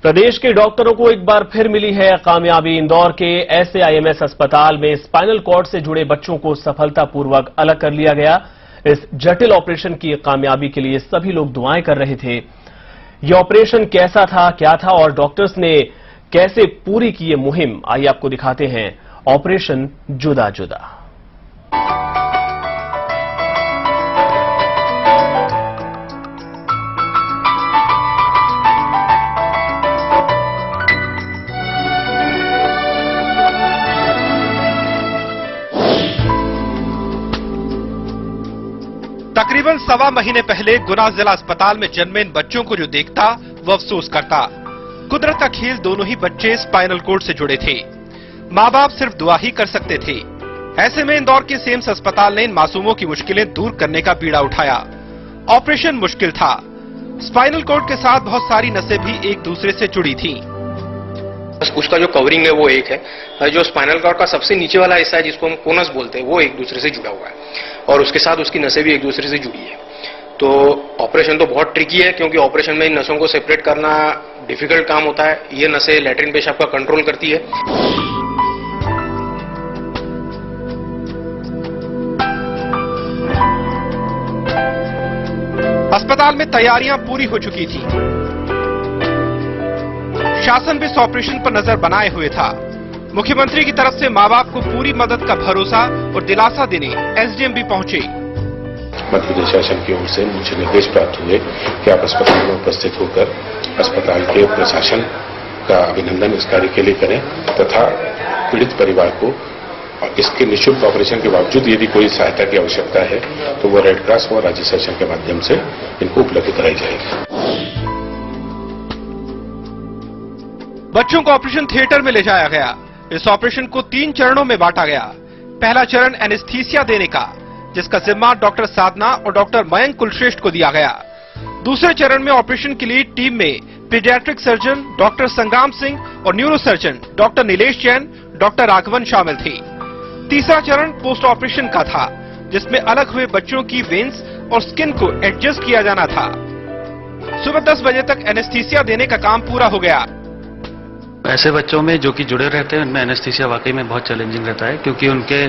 प्रदेश के डॉक्टरों को एक बार फिर मिली है कामयाबी। इंदौर के SAIMS अस्पताल में स्पाइनल कॉर्ड से जुड़े बच्चों को सफलतापूर्वक अलग कर लिया गया। इस जटिल ऑपरेशन की कामयाबी के लिए सभी लोग दुआएं कर रहे थे। यह ऑपरेशन कैसा था, क्या था और डॉक्टर्स ने कैसे पूरी की ये मुहिम, आइए आपको दिखाते हैं ऑपरेशन जुदा जुदा। तकरीबन 1.25 महीने पहले गुना जिला अस्पताल में जन्मे इन बच्चों को जो देखता वो अफसोस करता। कुदरत का खेल, दोनों ही बच्चे स्पाइनल कॉर्ड से जुड़े थे। माँ बाप सिर्फ दुआ ही कर सकते थे। ऐसे में इंदौर के SAIMS अस्पताल ने इन मासूमों की मुश्किलें दूर करने का बीड़ा उठाया। ऑपरेशन मुश्किल था। स्पाइनल कॉर्ड के साथ बहुत सारी नसें भी एक दूसरे से जुड़ी थी। उसका जो कवरिंग है वो एक है, जो स्पाइनल कॉर्ड का सबसे नीचे वाला हिस्सा है जिसको हम कोनस बोलते हैं, वो एक दूसरे से जुड़ा हुआ है और उसके साथ उसकी नसें भी एक दूसरे से जुड़ी है। तो ऑपरेशन तो बहुत ट्रिकी है, क्योंकि ऑपरेशन में इन नसों को सेपरेट करना डिफिकल्ट काम होता है। ये नसें लैट्रिन पेशाब का कंट्रोल करती है। अस्पताल में तैयारियां पूरी हो चुकी थी। शासन भी इस ऑपरेशन पर नजर बनाए हुए था। मुख्यमंत्री की तरफ से माँ बाप को पूरी मदद का भरोसा और दिलासा देने SDM भी पहुंचे। मध्य प्रदेश शासन की ओर से मुझे निर्देश प्राप्त हुए कि आप अस्पताल में उपस्थित होकर अस्पताल के प्रशासन का अभिनंदन इस कार्य के लिए करें तथा पीड़ित परिवार को इसके निःशुल्क ऑपरेशन के बावजूद यदि कोई सहायता की आवश्यकता है तो वो रेड क्रॉस और राज्य शासन के माध्यम से इनको उपलब्ध कराई जाएगी। बच्चों को ऑपरेशन थिएटर में ले जाया गया। इस ऑपरेशन को 3 चरणों में बांटा गया। पहला चरण एनेस्थीसिया देने का, जिसका जिम्मा डॉक्टर साधना और डॉक्टर मयंक कुलश्रेष्ठ को दिया गया। दूसरे चरण में ऑपरेशन के लिए टीम में पीडियाट्रिक सर्जन डॉक्टर संग्राम सिंह और neuro surgeon doctor Nilesh Jain, doctor Raghavan शामिल थे। तीसरा चरण पोस्ट ऑपरेशन का था, जिसमें अलग हुए बच्चों की वेन्स और स्किन को एडजस्ट किया जाना था। सुबह 10 बजे तक एनेस्थीसिया देने का काम पूरा हो गया। ऐसे बच्चों में जो कि जुड़े रहते हैं उनमें एनेस्थीसिया वाकई में बहुत चैलेंजिंग रहता है, क्योंकि उनके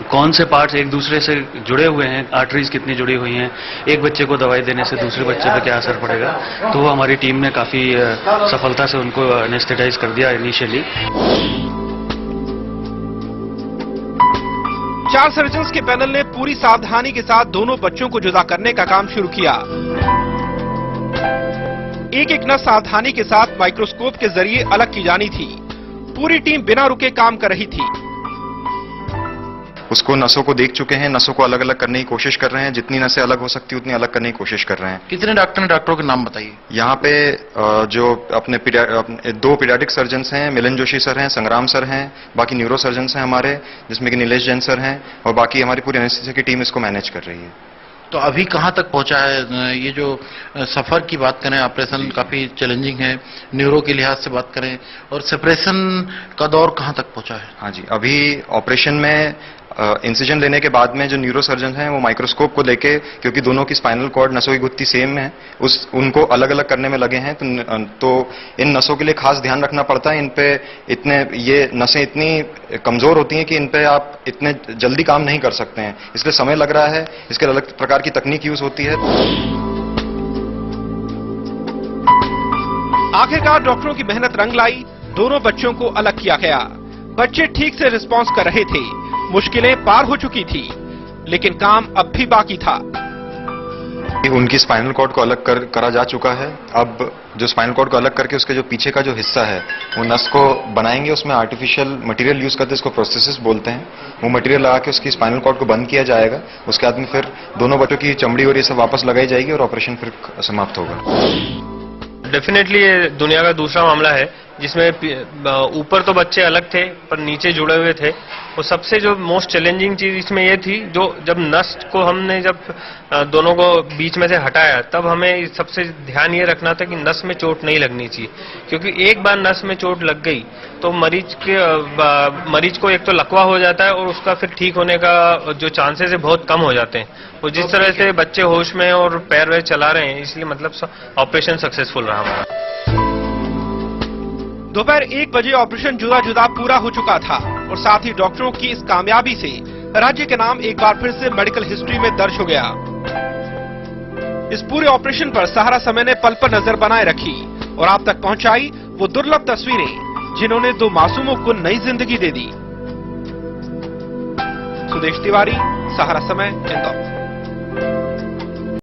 कौन से पार्ट्स एक दूसरे से जुड़े हुए हैं, आर्टरीज कितनी जुड़ी हुई हैं, एक बच्चे को दवाई देने से दूसरे बच्चे पे क्या असर पड़ेगा। तो हमारी टीम ने काफी सफलता से उनको एनेस्थेटाइज कर दिया इनिशियली। 4 सर्जन्स के पैनल ने पूरी सावधानी के साथ दोनों बच्चों को जुदा करने का काम शुरू किया। एक एक नस सावधानी के साथ माइक्रोस्कोप के जरिए अलग की जानी थी। पूरी टीम बिना रुके काम कर रही थी। उसको नसों को देख चुके हैं, नसों को अलग अलग करने की कोशिश कर रहे हैं। जितनी नसें अलग हो सकती उतनी अलग करने की कोशिश कर रहे हैं। कितने डॉक्टरों के नाम बताइए। यहाँ पे जो अपने 2 पीडियाट्रिक सर्जन्स हैं, मिलन जोशी सर हैं, संग्राम सर हैं, बाकी न्यूरो सर्जन्स हैं हमारे, जिसमें कि नीलेश जैन सर हैं, और बाकी हमारी पूरी एनेस्थीसिया की टीम इसको मैनेज कर रही है। तो अभी कहां तक पहुंचा है ये जो सफर की बात करें, ऑपरेशन काफी चैलेंजिंग है, न्यूरो के लिहाज से बात करें, और सेपरेशन का दौर कहां तक पहुंचा है? हाँ जी, अभी ऑपरेशन में इंसिजन लेने के बाद में जो न्यूरो सर्जन हैं वो माइक्रोस्कोप को लेके, क्योंकि दोनों की स्पाइनल कॉर्ड नसों की गुत्थी सेम है, उनको अलग अलग करने में लगे हैं। तो इन नसों के लिए खास ध्यान रखना पड़ता है। इन पे ये नसें इतनी कमजोर होती हैं कि इन पे आप इतने जल्दी काम नहीं कर सकते हैं, इसलिए समय लग रहा है। इसके अलग प्रकार की तकनीक यूज होती है। आखिरकार डॉक्टरों की मेहनत रंग लाई। दोनों बच्चों को अलग किया गया। बच्चे ठीक से रिस्पॉन्स कर रहे थे। मुश्किलें पार हो चुकी थी, लेकिन काम अब भी बाकी था। उनकी स्पाइनल कॉर्ड को अलग करा जा चुका है। अब जो स्पाइनल कॉर्ड को अलग करके उसके जो पीछे का जो हिस्सा है वो नस को बनाएंगे। उसमें आर्टिफिशियल मटेरियल यूज करते हैं, इसको प्रोस्थेसिस बोलते हैं। वो मटेरियल लगा के उसकी स्पाइनल कॉर्ड को बंद किया जाएगा। उसके बाद में फिर दोनों बच्चों की चमड़ी और ये सब वापस लगाई जाएगी और ऑपरेशन फिर समाप्त होगा। डेफिनेटली ये दुनिया का दूसरा मामला है जिसमें ऊपर तो बच्चे अलग थे पर नीचे जुड़े हुए थे। और सबसे जो मोस्ट चैलेंजिंग चीज इसमें ये थी, जो जब नस को हमने जब दोनों को बीच में से हटाया तब हमें सबसे ध्यान ये रखना था कि नस में चोट नहीं लगनी चाहिए, क्योंकि एक बार नस में चोट लग गई तो मरीज को एक तो लकवा हो जाता है और उसका फिर ठीक होने का जो चांसेस है बहुत कम हो जाते हैं। और जिस तरह से बच्चे होश में और पैर वैर चला रहे हैं, इसलिए मतलब ऑपरेशन सक्सेसफुल रहा हमारा। दोपहर 1 बजे ऑपरेशन जुदा जुदा पूरा हो चुका था और साथ ही डॉक्टरों की इस कामयाबी से राज्य के नाम एक बार फिर से मेडिकल हिस्ट्री में दर्ज हो गया। इस पूरे ऑपरेशन पर सहारा समय ने पल पर नजर बनाए रखी और आप तक पहुंचाई वो दुर्लभ तस्वीरें जिन्होंने 2 मासूमों को नई जिंदगी दे दी। सुदेश तिवारी, सहारा समय, इंदौर।